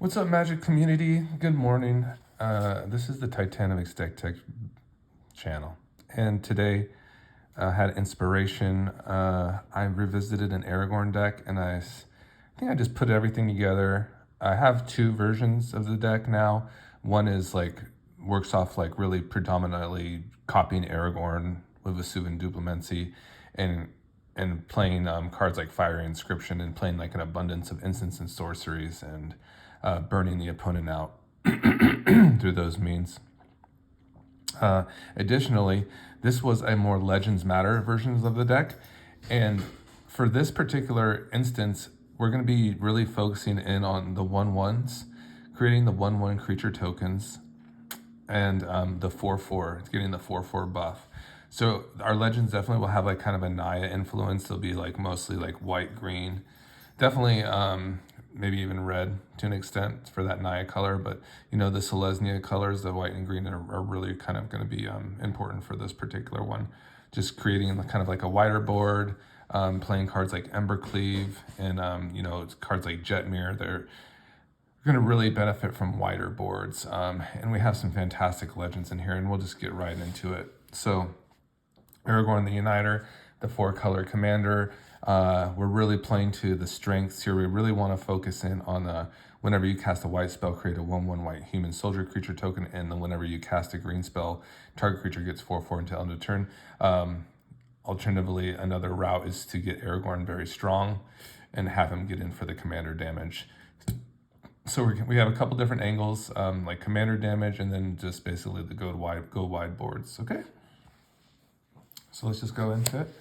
What's up, Magic community? Good morning. This is the Titanic Deck Tech channel, and today I had inspiration. I revisited an Aragorn deck, and I think I just put everything together. I have two versions of the deck now. One is like works off like really predominantly copying Aragorn with Vesuvian Duplimency, and playing cards like Fiery Inscription and playing like an abundance of instants and sorceries and burning the opponent out through those means. Additionally, this was a more Legends Matter versions of the deck, and for this particular instance, we're going to be really focusing in on the 1/1s, creating the 1/1 creature tokens, and the 4/4. It's getting the 4/4 buff. So our legends definitely will have like kind of a Naya influence. They'll be like mostly like white, green, definitely maybe even red to an extent for that Naya color. But you know, the Selesnya colors, the white and green, are really kind of going to be important for this particular one. Just creating kind of like a wider board, playing cards like Embercleave and you know, cards like Jetmir. They're going to really benefit from wider boards. And we have some fantastic legends in here, and we'll just get right into it. So Aragorn the Uniter, the 4-color commander. We're really playing to the strengths here. We really want to focus in on whenever you cast a white spell, create a 1/1 white human soldier creature token, and then whenever you cast a green spell, target creature gets 4/4 until end of turn. Alternatively, another route is to get Aragorn very strong and have him get in for the commander damage. So we have a couple different angles, like commander damage, and then just basically the go wide boards. Okay, so let's just go into it.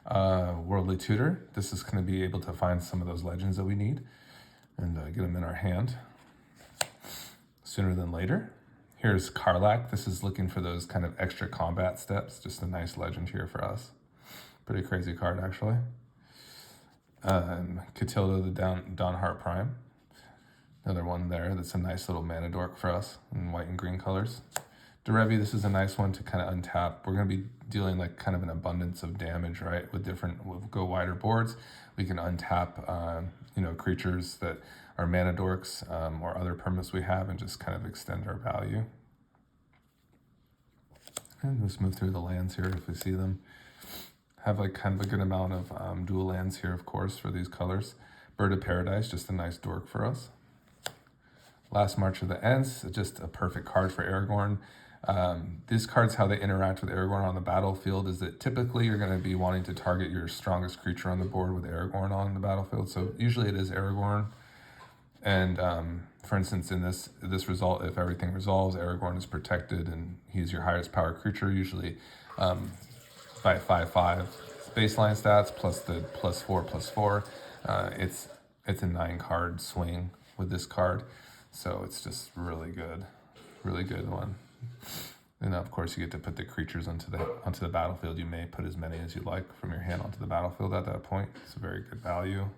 Worldly Tutor. This is going to be able to find some of those legends that we need and get them in our hand sooner than later. Here's Karlach. This is looking for those kind of extra combat steps. Just a nice legend here for us. Pretty crazy card, actually. Catilda the Dawnhart Prime. Another one there that's a nice little mana dork for us in white and green colors. Derevi, this is a nice one to kind of untap. We're going to be dealing like kind of an abundance of damage, right? With go wider boards, we can untap, you know, creatures that are mana dorks or other permanents we have, and just kind of extend our value. And just move through the lands here if we see them. Have like kind of a good amount of dual lands here, of course, for these colors. Bird of Paradise, just a nice dork for us. Last March of the Ents, just a perfect card for Aragorn. These cards, how they interact with Aragorn on the battlefield is that typically you're going to be wanting to target your strongest creature on the board with Aragorn on the battlefield. So usually it is Aragorn. And for instance, in this result, if everything resolves, Aragorn is protected and he's your highest power creature, usually by 5/5 baseline stats plus the +4/+4. It's a 9-card swing with this card. So it's just really good one. And of course, you get to put the creatures onto the battlefield. You may put as many as you like from your hand onto the battlefield at that point. It's a very good value.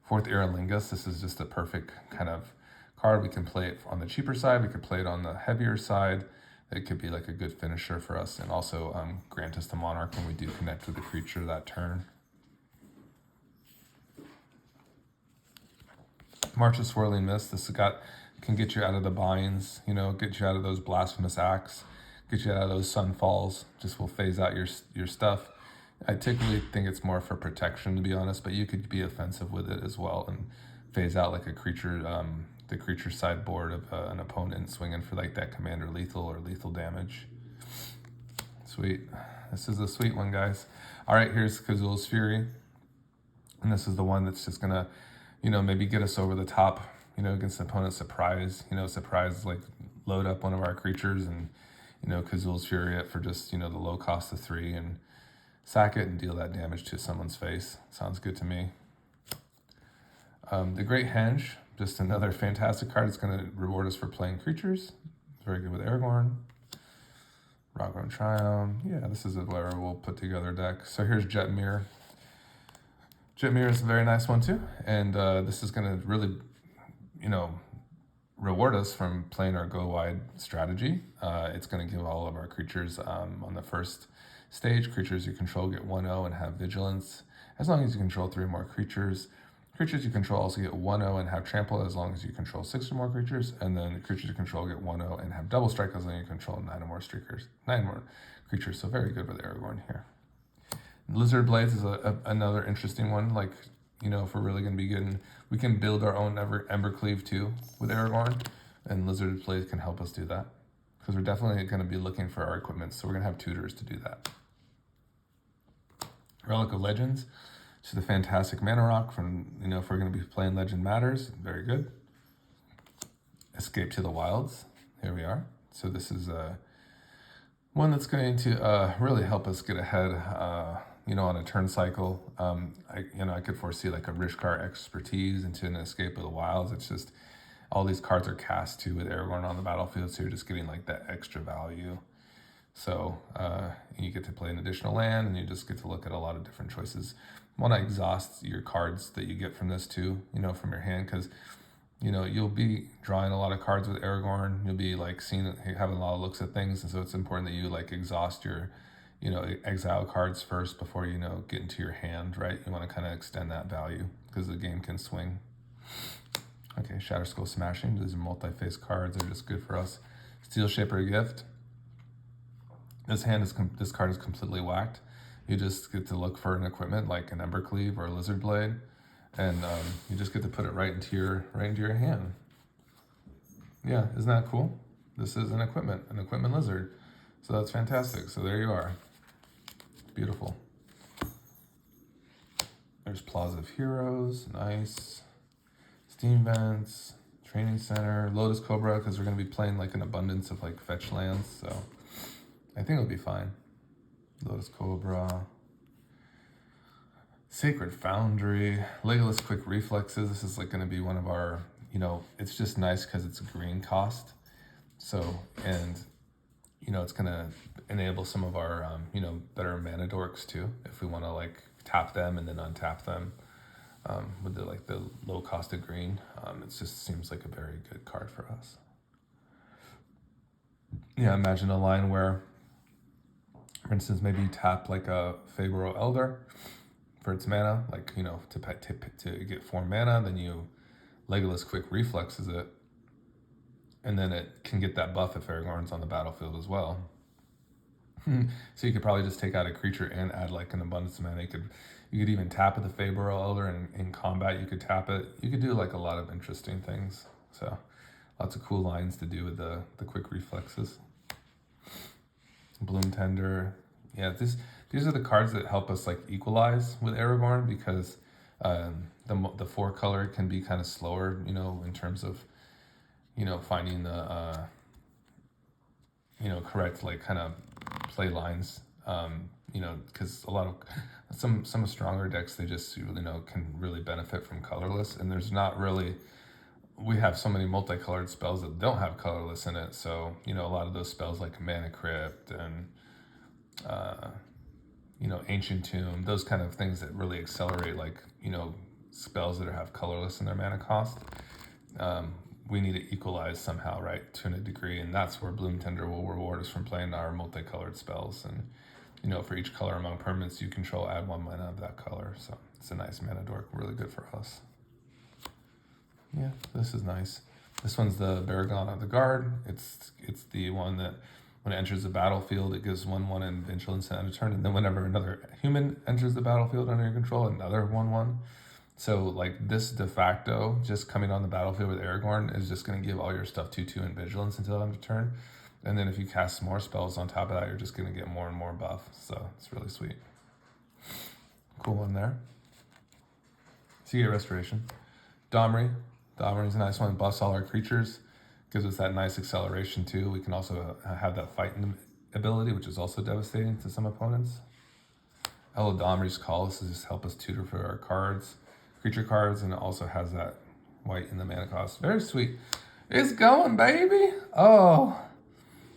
4th Eralingus. This is just a perfect kind of card. We can play it on the cheaper side. We could play it on the heavier side. It could be like a good finisher for us, and also grant us the Monarch when we do connect with the creature that turn. March of Swirling Mist. This can get you out of the binds, you know, get you out of those blasphemous acts, get you out of those sunfalls. Just will phase out your stuff. I typically think it's more for protection, to be honest, but you could be offensive with it as well and phase out like a creature, the creature sideboard of an opponent, swinging for like that commander lethal or lethal damage. Sweet. This is a sweet one, guys. All right, here's Kazul's Fury. And this is the one that's just going to, you know, maybe get us over the top, you know, against an opponent's surprise. You know, surprise, like load up one of our creatures and, you know, Kazul's Fury it for just, you know, the low cost of 3 and sack it and deal that damage to someone's face. Sounds good to me. The Great Henge, just another fantastic card. It's going to reward us for playing creatures. It's very good with Aragorn. Aragorn Triumph. Yeah, this is a we'll put together deck. So here's Jetmir. Jetmir is a very nice one too, and this is going to really, you know, reward us from playing our go wide strategy. It's going to give all of our creatures on the first stage, creatures you control get 1/0 and have vigilance. As long as you control 3 more creatures, Creatures you control also get 1/0 and have trample as long as you control 6 or more creatures, and then creatures you control get 1/0 and have double strike as long as you control 9 or more creatures. So very good with Aragorn here. Lizard Blades is another interesting one. Like, you know, if we're really going to be getting, we can build our own Embercleave too with Aragorn, and Lizard Blades can help us do that because we're definitely going to be looking for our equipment. So we're going to have tutors to do that. Relic of Legends. This is a fantastic mana rock from, you know, if we're going to be playing Legend Matters. Very good. Escape to the Wilds. Here we are. So this is one that's going to really help us get ahead, you know, on a turn cycle. I could foresee like a Rishkar Expertise into an Escape of the Wilds. It's just all these cards are cast too with Aragorn on the battlefield, so you're just getting like that extra value. So you get to play an additional land, and you just get to look at a lot of different choices. Want to exhaust your cards that you get from this too, you know, from your hand, because, you know, you'll be drawing a lot of cards with Aragorn. You'll be like having a lot of looks at things, and so it's important that you like exhaust your, you know, exile cards first before, you know, get into your hand, right? You want to kind of extend that value because the game can swing. Okay, Shatter Skull Smashing. These are multi-face cards. They're just good for us. Steel Shaper Gift. This card is completely whacked. You just get to look for an equipment like an Embercleave or a Lizard Blade, and you just get to put it right into your hand. Yeah, isn't that cool? This is an equipment lizard. So that's fantastic. So there you are. Beautiful. There's Plaza of Heroes, nice. Steam Vents, Training Center, Lotus Cobra, because we're going to be playing like an abundance of like fetch lands, so I think it'll be fine. Lotus Cobra, Sacred Foundry, Legolas Quick Reflexes. This is like going to be one of our, you know, it's just nice because it's green cost. So, and, you know, it's going to enable some of our, you know, better mana dorks too, if we want to like tap them and then untap them with the low cost of green. It just seems like a very good card for us. Yeah, imagine a line where, for instance, maybe you tap like a Fabro Elder for its mana, like, you know, to get 4 mana, then you Legolas Quick Reflexes it, and then it can get that buff if Aragorn's on the battlefield as well. So you could probably just take out a creature and add like an abundance of mana. You could even tap with the Fabro Elder, and in combat you could tap it. You could do like a lot of interesting things. So lots of cool lines to do with the quick reflexes. Bloom Tender. Yeah, these are the cards that help us like equalize with Aragorn, because the 4 color can be kind of slower, you know, in terms of, you know, finding the you know, correct like kind of play lines, you know, because a lot of some stronger decks, they just, you know, can really benefit from colorless, and there's not really, we have so many multicolored spells that don't have colorless in it. So, you know, a lot of those spells like Mana Crypt and you know, Ancient Tomb, those kind of things that really accelerate like, you know, spells that have colorless in their mana cost, we need to equalize somehow, right, to a degree, and that's where Bloom Tender will reward us from playing our multicolored spells. And, you know, for each color among permanents you control, add 1 mana of that color. So it's a nice mana dork, really good for us. Yeah, this is nice. This one's the Baragon of the Guard. It's the one that when it enters the battlefield, it gives 1/1 and vigilance at end of turn, and then whenever another human enters the battlefield under your control, another 1/1. So like this de facto, just coming on the battlefield with Aragorn is just going to give all your stuff 2/2 and vigilance until end of turn. And then if you cast more spells on top of that, you're just going to get more and more buff. So it's really sweet. Cool one there. Sea Restoration. Domri. Domri's a nice one. Buffs all our creatures. Gives us that nice acceleration too. We can also have that fighting ability, which is also devastating to some opponents. Domri's Call. This is just help us tutor for our cards, creature cards, and it also has that white in the mana cost. Very sweet. It's going, baby. Oh,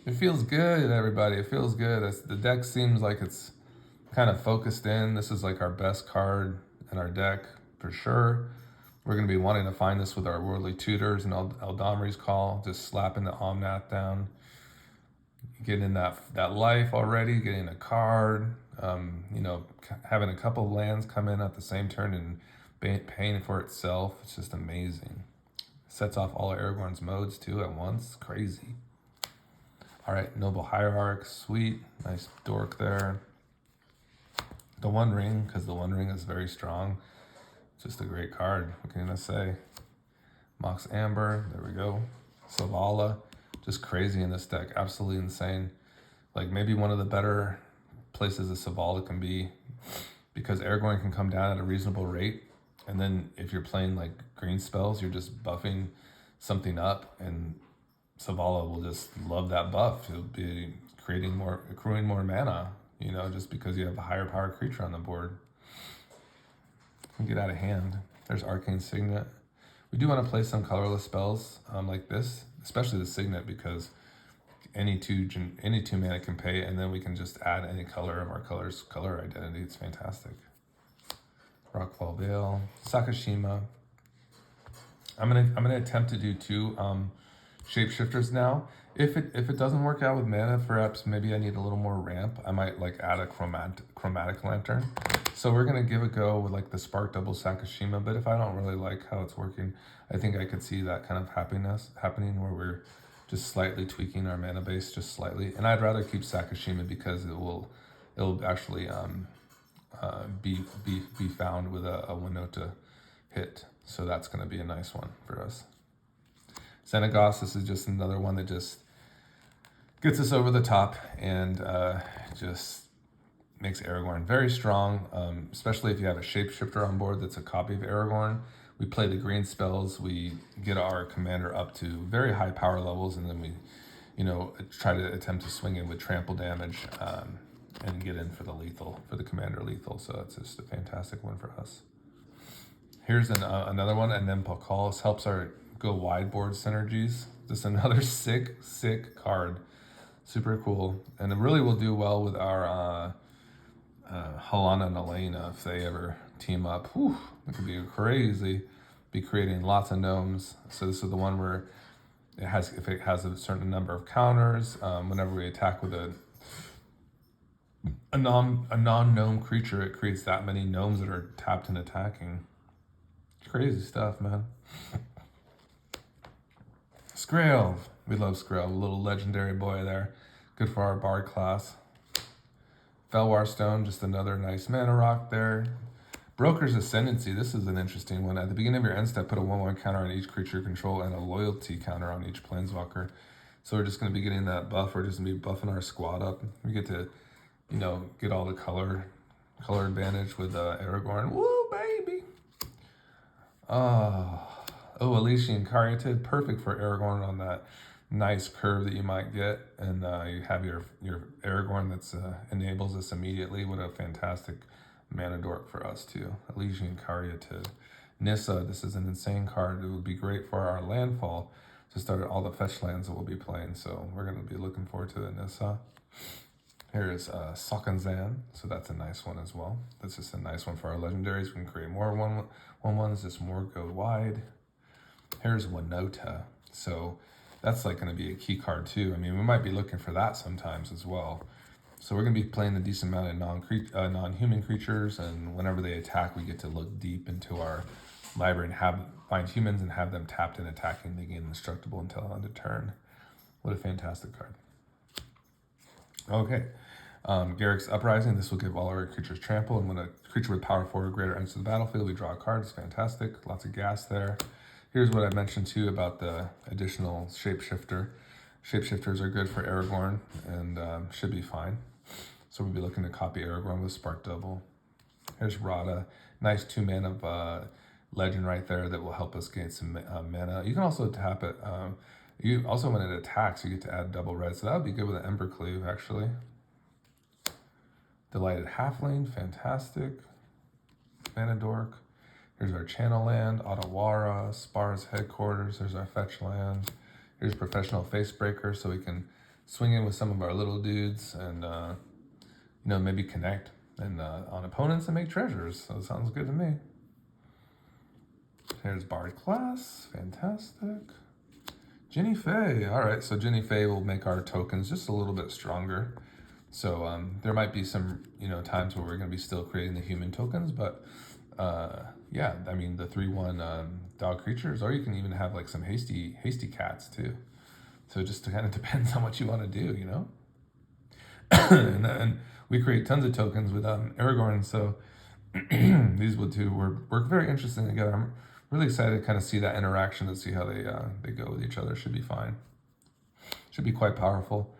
it feels good, everybody. It feels good. The deck seems like it's kind of focused in. This is like our best card in our deck for sure. We're going to be wanting to find this with our Worldly Tutors and Eldamri's Call, just slapping the Omnath down, getting that life already, getting a card, you know, having a couple lands come in at the same turn and paying for itself. It's just amazing. Sets off all of Aragorn's modes too at once. Crazy. All right, Noble Hierarch, sweet. Nice dork there. The One Ring, because the One Ring is very strong. Just a great card. What can I say? Mox Amber, there we go. Savala, just crazy in this deck. Absolutely insane. Like maybe one of the better places a Savala can be, because Aragorn can come down at a reasonable rate. And then if you're playing like green spells, you're just buffing something up, and Savala will just love that buff. It'll be accruing more mana, you know, just because you have a higher power creature on the board. Can get out of hand. There's Arcane Signet. We do want to play some colorless spells like this, especially the Signet, because any two mana can pay, and then we can just add any color of our color identity. It's fantastic. Rockfall Vale, Sakashima. I'm gonna attempt to do 2 shapeshifters now. If it doesn't work out with mana, perhaps maybe I need a little more ramp. I might like add a chromatic lantern. So we're gonna give a go with like the Spark Double Sakashima, but if I don't really like how it's working, I think I could see that kind of happening where we're just slightly tweaking our mana base just slightly. And I'd rather keep Sakashima because it'll actually be found with a Winota hit. So that's gonna be a nice one for us. Xenagos, this is just another one that just gets us over the top and just makes Aragorn very strong, especially if you have a shapeshifter on board that's a copy of Aragorn. We play the green spells, we get our commander up to very high power levels, and then we, you know, try to attempt to swing in with trample damage and get in for the commander lethal. So that's just a fantastic one for us. Here's another one, and then Pakal helps our go wide board synergies. Just another sick card. Super cool. And it really will do well with our Helena and Elena if they ever team up. Whew, it could be crazy. Be creating lots of gnomes. So this is the one where if it has a certain number of counters, whenever we attack with a non-gnome creature, it creates that many gnomes that are tapped and attacking. Crazy stuff, man. Skraelv. We love Skraelv, a little legendary boy there. Good for our bard class. Felwar Stone, just another nice mana rock there. Broker's Ascendancy, this is an interesting one. At the beginning of your end step, put a 1/1 counter on each creature you control and a loyalty counter on each planeswalker. So we're just going to be getting that buff. We're just going to be buffing our squad up. We get to, you know, get all the color advantage with Aragorn. Woo, baby! Oh, Elysian Caryatid, perfect for Aragorn on that nice curve that you might get, and you have your Aragorn that's enables this immediately. What a fantastic mana dork for us too. Elysian Caryatid. Nissa, this is an insane card. It would be great for our landfall to start all the fetch lands that we'll be playing, so we're going to be looking forward to the Nissa. Here is Sokanzan, so that's a nice one as well. That's just a nice one for our legendaries. We can create more 1/1s, just more go wide. Here's Winota, so that's like going to be a key card too. I mean, we might be looking for that sometimes as well. So we're going to be playing a decent amount of non-human creatures, and whenever they attack, we get to look deep into our library and find humans and have them tapped and attacking. They gain indestructible until end of turn. What a fantastic card. Okay, Garrick's Uprising. This will give all our creatures trample, and when a creature with power 4 or greater enters the battlefield, we draw a card. It's fantastic. Lots of gas there. Here's what I mentioned too about the additional shapeshifter. Shapeshifters are good for Aragorn and should be fine. So we'll be looking to copy Aragorn with Spark Double. Here's Rada. Nice 2 mana of legend right there that will help us gain some mana. You can also tap it. You also, when it attacks, you get to add double red. So that would be good with an Ember Cleave, actually. Delighted Halfling, fantastic. Mana Dork. Here's our Channel Land, Otawara, Spar's Headquarters. There's our Fetch Land. Here's Professional Facebreaker, so we can swing in with some of our little dudes and, you know, maybe connect and on opponents and make treasures. So it sounds good to me. Here's Bard Class, fantastic. Ginny Faye, all right, so Ginny Faye will make our tokens just a little bit stronger. So there might be some, you know, times where we're going to be still creating the human tokens, but Yeah, I mean the 3/1 dog creatures, or you can even have like some hasty cats too. So it just kind of depends on what you want to do, you know. And we create tons of tokens with Aragorn, so these would too work very interesting together. I'm really excited to kind of see that interaction and see how they go with each other. Should be fine. Should be quite powerful.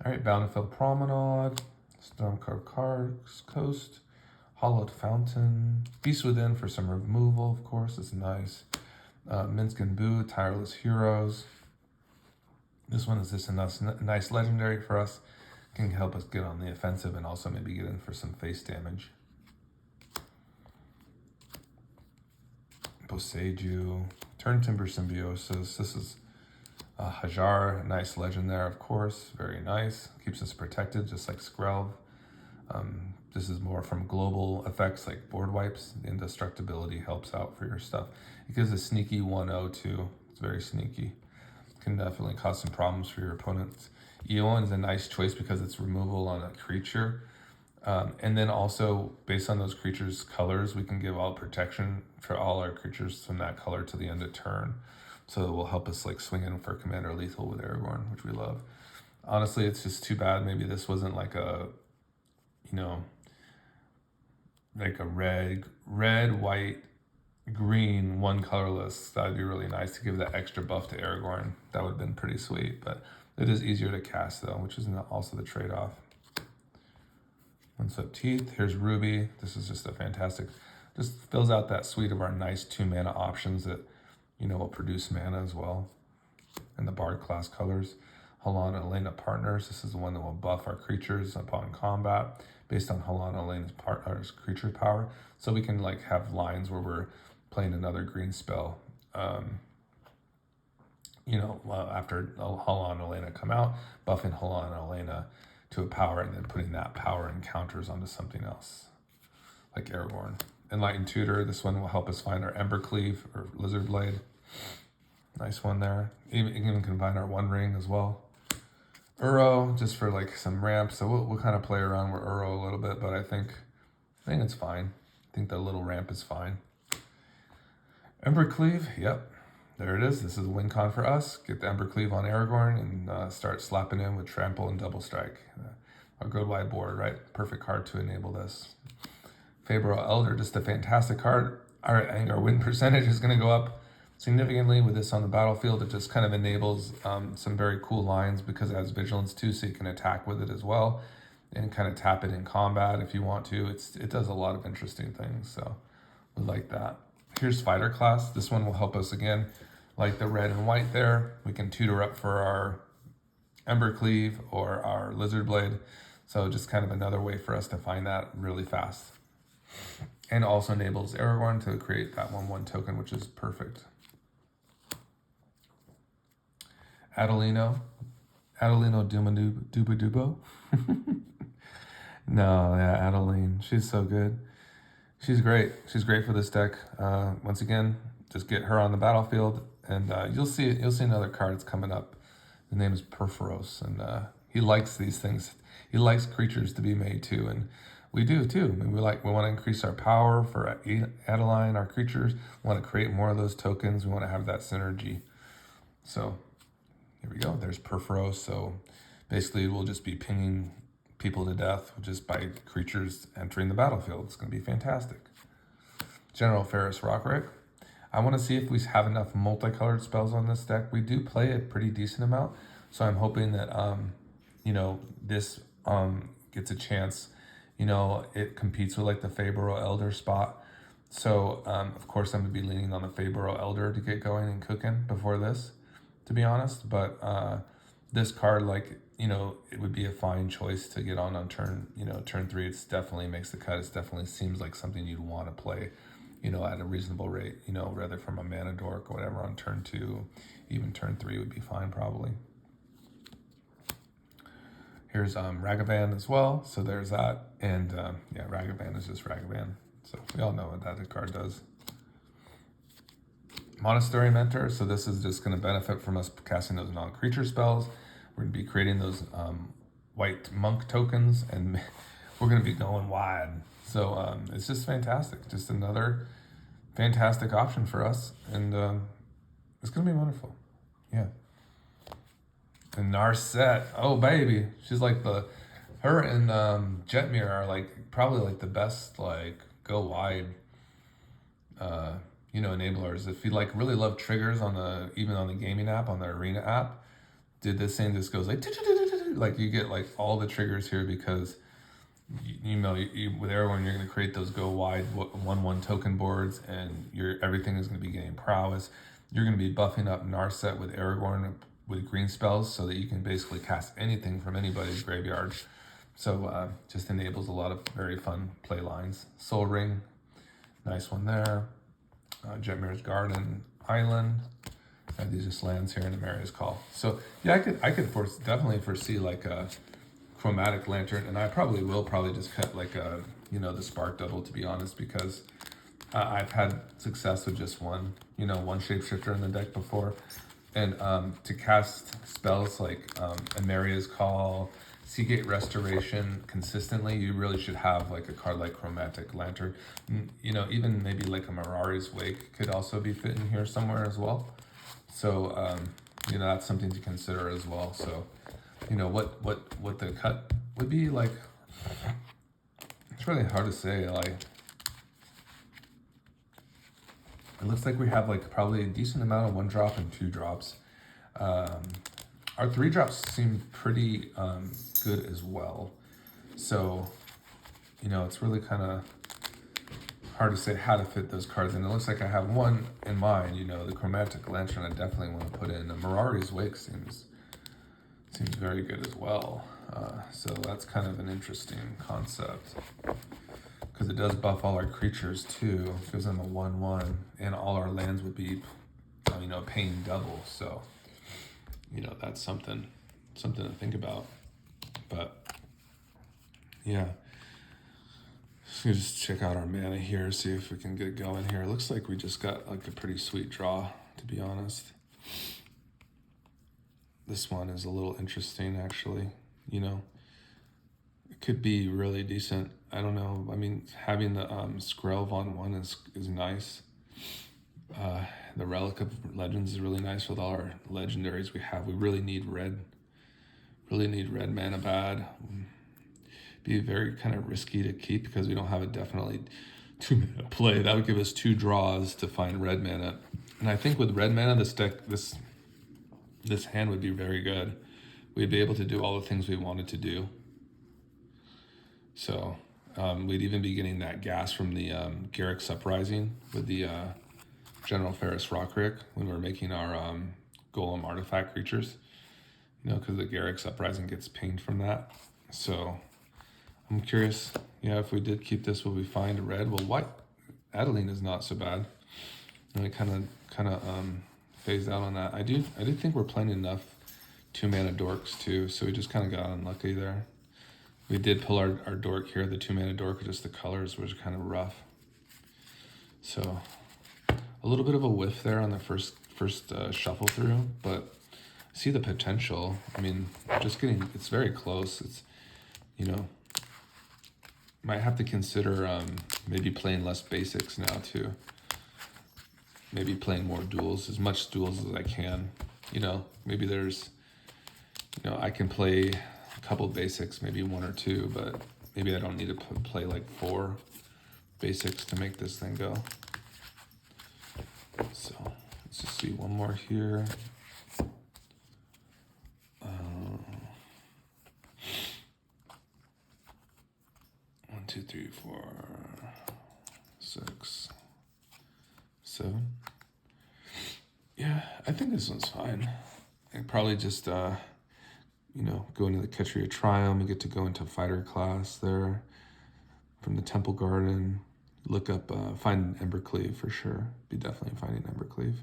All right, Bountiful Promenade, Stormcarved Cards Coast, Hollowed Fountain, Beast Within for some removal, of course. It's nice. Minsk and Boo, Tireless Heroes. This one is just a nice legendary for us. Can help us get on the offensive and also maybe get in for some face damage. Boseiju, Turn Timber Symbiosis. This is Hajar, nice legend there, of course. Very nice. Keeps us protected, just like Skrelv. This is more from global effects like board wipes. The indestructibility helps out for your stuff. It gives a sneaky 1/0 too. It's very sneaky. Can definitely cause some problems for your opponents. Eowyn is a nice choice because it's removal on a creature. And then also, based on those creatures' colors, we can give all protection for all our creatures from that color to the end of turn. So it will help us like swing in for Commander Lethal with Aragorn, which we love. Honestly, it's just too bad maybe this wasn't like a, you know, like a red, white, green, one colorless. That would be really nice to give that extra buff to Aragorn. That would have been pretty sweet, but it is easier to cast though, which is also the trade-off. Once up Teeth, here's Ruby. This is just a fantastic, just fills out that suite of our nice 2 mana options that, you know, will produce mana as well. And the Bard class colors. Halana Elena Partners. This is the one that will buff our creatures upon combat based on Halana Elena's partner's creature power. So we can like have lines where we're playing another green spell, you know, after Halana Elena come out, buffing Halana Elena to a power and then putting that power and counters onto something else, like Aragorn. Enlightened Tutor, this one will help us find our Embercleave or Lizard Blade. Nice one there. Even combine our One Ring as well. Uro, just for like some ramps. So we'll kind of play around with Uro a little bit, but I think it's fine. I think the little ramp is fine. Embercleave, yep. There it is. This is a win con for us. Get the Embercleave on Aragorn and start slapping in with Trample and Double Strike. A good wide board, right? Perfect card to enable this. Fabro Elder, just a fantastic card. I think our win percentage is going to go up significantly with this on the battlefield. It just kind of enables some very cool lines because it has Vigilance too, so you can attack with it as well and kind of tap it in combat if you want to. It does a lot of interesting things, so we like that. Here's Fighter Class. This one will help us again, like the red and white there. We can tutor up for our Embercleave or our Lizard Blade. So just kind of another way for us to find that really fast. And also enables Aragorn to create that 1/1 token, which is perfect. Adelino Dubadubo. No, yeah, Adeline. She's so good. She's great. She's great for this deck. Once again, just get her on the battlefield, and you'll see another card that's coming up. The name is Perforos, and he likes these things. He likes creatures to be made too, and we do too. I mean, we want to increase our power for Adeline, our creatures. We want to create more of those tokens. We want to have that synergy. So here we go. There's Perforos. So basically, we'll just be pinging people to death just by creatures entering the battlefield. It's going to be fantastic. General Ferris Rockrick. I want to see if we have enough multicolored spells on this deck. We do play a pretty decent amount, so I'm hoping that you know, this gets a chance. You know, it competes with like the Fabro Elder spot. So of course I'm gonna be leaning on the Fabro Elder to get going and cooking before this, to be honest. But this card, like, you know, it would be a fine choice to get on turn, you know, turn 3. It's definitely makes the cut. It definitely seems like something you'd want to play, you know, at a reasonable rate, you know, rather from a mana dork or whatever on turn 2. Even turn 3 would be fine probably. Here's Ragavan as well, so there's that. And yeah, Ragavan is just Ragavan. So we all know what that card does. Monastery Mentor, so this is just going to benefit from us casting those non-creature spells. We're going to be creating those white monk tokens, and we're going to be going wide. So it's just fantastic. Just another fantastic option for us. And it's going to be wonderful. Yeah. And Narset, oh baby, she's like her and Jetmir are like probably like the best like go wide, enablers. If you like really love triggers on even on the gaming app, on the arena app, this thing just goes like you get like all the triggers here because with Aragorn you're going to create those go wide 1/1 token boards, and everything is going to be getting prowess. You're going to be buffing up Narset with Aragorn with green spells so that you can basically cast anything from anybody's graveyard. So just enables a lot of very fun play lines. Soul Ring, nice one there. Jetmir's Garden, Island. These just lands here in Amaria's Call. So yeah, I could definitely foresee like a chromatic lantern, and I probably will just cut like the spark double, to be honest, because I've had success with just one shapeshifter in the deck before. And to cast spells like Amaria's Call, Seagate Restoration consistently, you really should have like a card like Chromatic Lantern. Even maybe like a Mirari's Wake could also be fit in here somewhere as well. So, that's something to consider as well. So, what the cut would be like, it's really hard to say. Like, it looks like we have like probably a decent amount of 1-drop and 2-drops. Our 3-drops seem pretty good as well. So, it's really kind of hard to say how to fit those cards. And it looks like I have one in mind, the Chromatic Lantern I definitely want to put in. The Mirari's Wake seems very good as well. So that's kind of an interesting concept, because it does buff all our creatures too. Gives them a 1/1, and all our lands would be, paying double. So, that's something to think about. But yeah, so just check out our mana here, see if we can get going here. It looks like we just got like a pretty sweet draw, to be honest. This one is a little interesting, actually. It could be really decent. I don't know. I mean, having the Skrelv on one is nice. The Relic of Legends is really nice with all our legendaries we have. We really need red. Really need red mana bad. Be very kind of risky to keep because we don't have a definitely 2-mana play. That would give us 2 draws to find red mana. And I think with red mana, this hand would be very good. We'd be able to do all the things we wanted to do. So we'd even be getting that gas from the Garruk's Uprising with the General Ferris Rockrick when we're making our Golem artifact creatures. Because the Garruk's Uprising gets pinged from that. So I'm curious, if we did keep this, will we find a red? Well, white Adeline is not so bad. And we kind of phased out on that. I do think we're playing enough 2-mana dorks too, so we just kind of got unlucky there. We did pull our dork here, the 2-mana dork, just the colors was kind of rough. So a little bit of a whiff there on the first shuffle through, but see the potential. I mean, it's very close. It's, might have to consider maybe playing less basics now too. Maybe playing more duels, as much duels as I can. Maybe there's, I can play a couple basics, maybe 1 or 2, but maybe I don't need to play like 4 basics to make this thing go. So let's just see one more here. 1, 2, 3, 4, 6, 7. Yeah, I think this one's fine. I probably just go into the Catcher of Triumph and get to go into fighter class there from the Temple Garden. Look up, find Embercleave for sure. Be definitely finding Embercleave.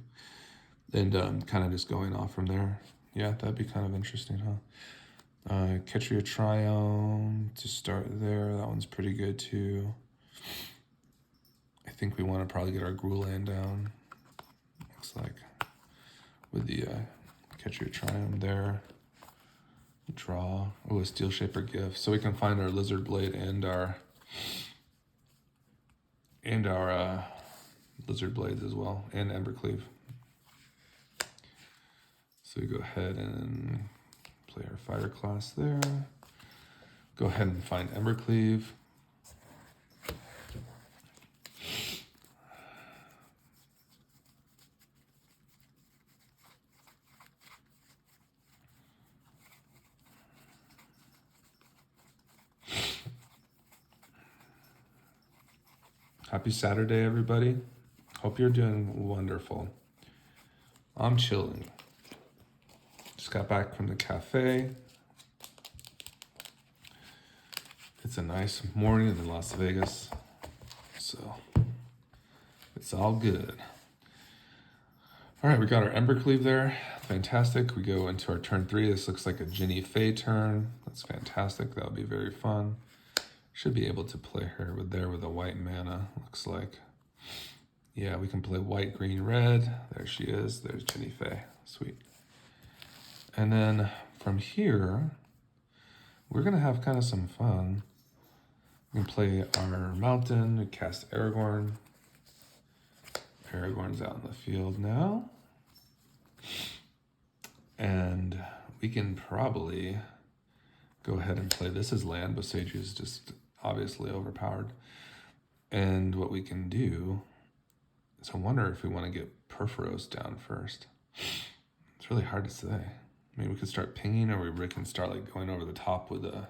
And kind of just going off from there. Yeah, that'd be kind of interesting, huh? Catcher of Triumph to start there. That one's pretty good too. I think we want to probably get our Gruuland down. Looks like with the Catcher of Triumph there. Draw. Oh, a Steel Shaper gift. So we can find our Lizard Blade and our Lizard Blades as well, and Embercleave. So we go ahead and play our fighter class there. Go ahead and find Embercleave. Happy Saturday, everybody. Hope you're doing wonderful. I'm chilling. Just got back from the cafe. It's a nice morning in Las Vegas, so it's all good. All right, we got our Embercleave there. Fantastic. We go into our turn 3. This looks like a Ginny Fae turn. That's fantastic. That'll be very fun. Should be able to play her with a white mana, looks like. Yeah, we can play white, green, red. There she is. There's Ginny Fae. Sweet. And then from here, we're going to have kind of some fun. We can play our mountain. We cast Aragorn. Aragorn's out in the field now. And we can probably go ahead and play. This is land, but Sage is just obviously overpowered. And what we can do is I wonder if we want to get Perforos down first. It's really hard to say. I mean, we could start pinging, or we can start like going over the top with the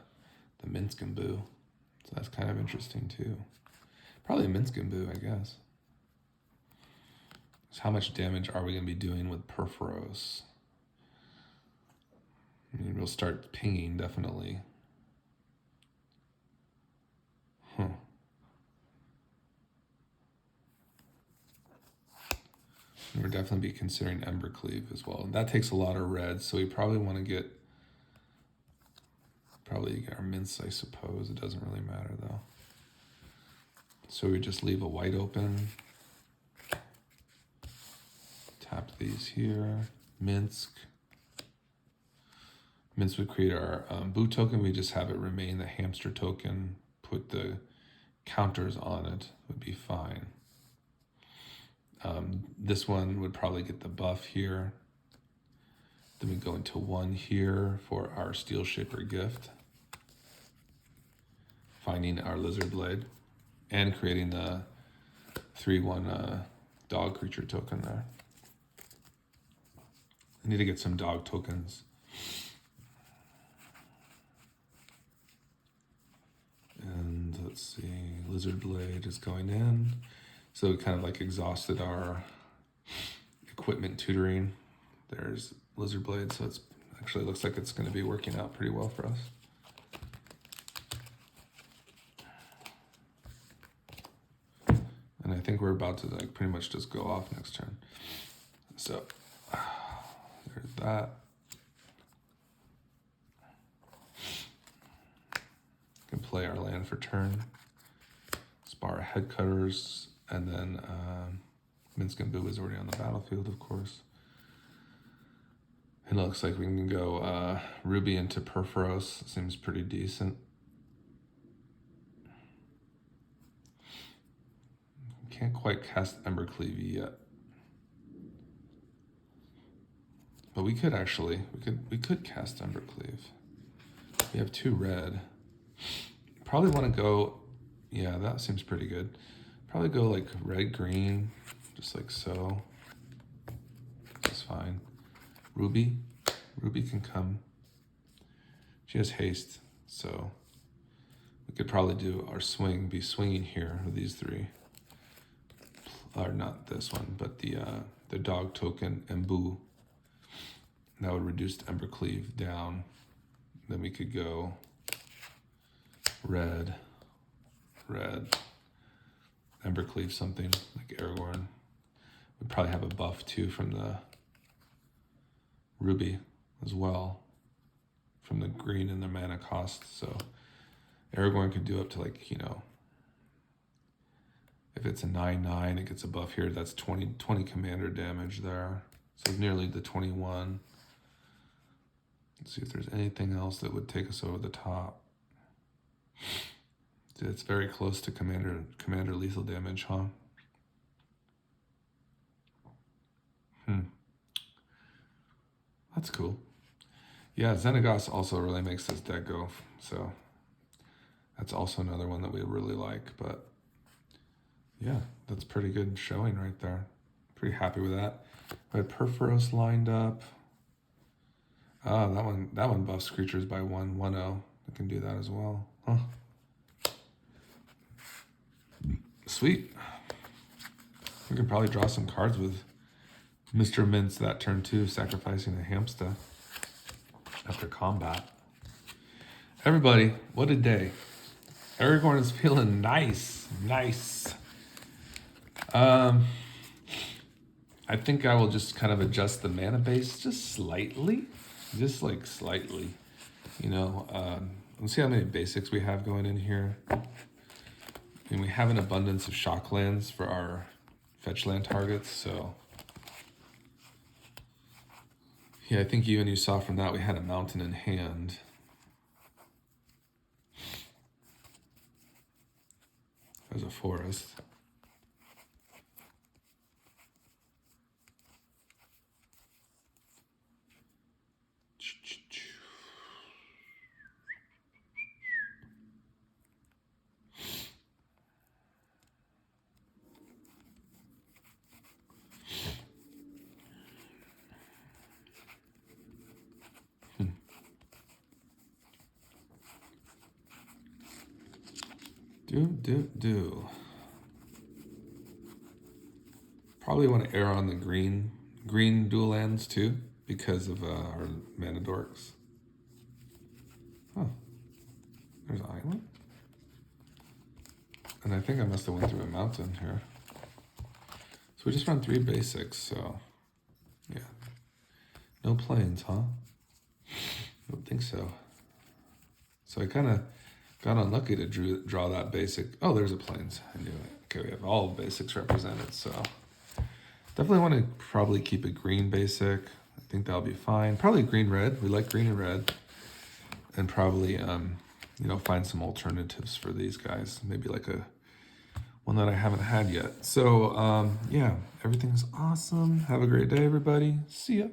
Minsk and Boo. So that's kind of interesting too. Probably Minsk and Boo, I guess. So how much damage are we going to be doing with Perforos? I mean, we'll start pinging, definitely. Huh. We'll definitely be considering Embercleave as well. And that takes a lot of red, so we probably want to get our mints, I suppose. It doesn't really matter, though. So we just leave a white open. Tap these here. Minsk. Minsk would create our Boo token. We just have it remain the hamster token. Put the counters on it. Would be fine. This one would probably get the buff here. Then we go into 1 here for our Steel Shaper gift. Finding our Lizard Blade. And creating the 3/1 dog creature token there. I need to get some dog tokens. And let's see, Lizard Blade is going in. So we kind of like exhausted our equipment tutoring. There's Lizard Blade, so it's actually looks like it's going to be working out pretty well for us. And I think we're about to like pretty much just go off next turn. So there's that. Can play our land for turn. Spar Head Cutters, and then Minsk and Boo is already on the battlefield, of course. And it looks like we can go Ruby into Perforos. Seems pretty decent. Can't quite cast Embercleave yet. But we could actually, we could cast Embercleave. We have 2 red. Probably want to go, yeah, that seems pretty good. Probably go like red, green, just like so. That's fine. Ruby can come. She has haste, so we could probably do our swing, be swinging here with these 3. Or not this one, but the dog token and Boo. That would reduce Embercleave down. Then we could go red, Embercleave something like Aragorn. We'd probably have a buff too from the Ruby as well, from the green and the mana cost. So Aragorn could do up to like, you know, if it's a 9/9, it gets a buff here. That's 20 commander damage there. So nearly the 21. Let's see if there's anything else that would take us over the top. It's very close to Commander lethal damage, huh? That's cool. Yeah, Xenagos also really makes this deck go, so that's also another one that we really like. But yeah, that's pretty good showing right there. Pretty happy with that. I had Perforos lined up. Ah, that one buffs creatures by 1/1/0. I can do that as well. Huh. Sweet. We could probably draw some cards with Mr. Mints that turn too, sacrificing a Hamsta after combat. Everybody, what a day. Aragorn is feeling nice. Nice. I think I will just kind of adjust the mana base just slightly. Just like slightly. You know, let's see how many basics we have going in here. And we have an abundance of shock lands for our fetch land targets, so yeah, I think you saw from that we had a mountain in hand. There's a forest. Do. Probably want to err on the green dual lands too, because of our mana dorks. Oh, there's an island. And I think I must have went through a mountain here. So we just run 3 basics, so yeah. No planes, huh? I don't think so. So I kind of got unlucky to draw that basic. Oh, there's a plains. I knew it. Okay, we have all basics represented, so definitely want to probably keep a green basic. I think that'll be fine. Probably green-red. We like green and red. And probably, find some alternatives for these guys. Maybe like one that I haven't had yet. So, yeah, everything's awesome. Have a great day, everybody. See ya.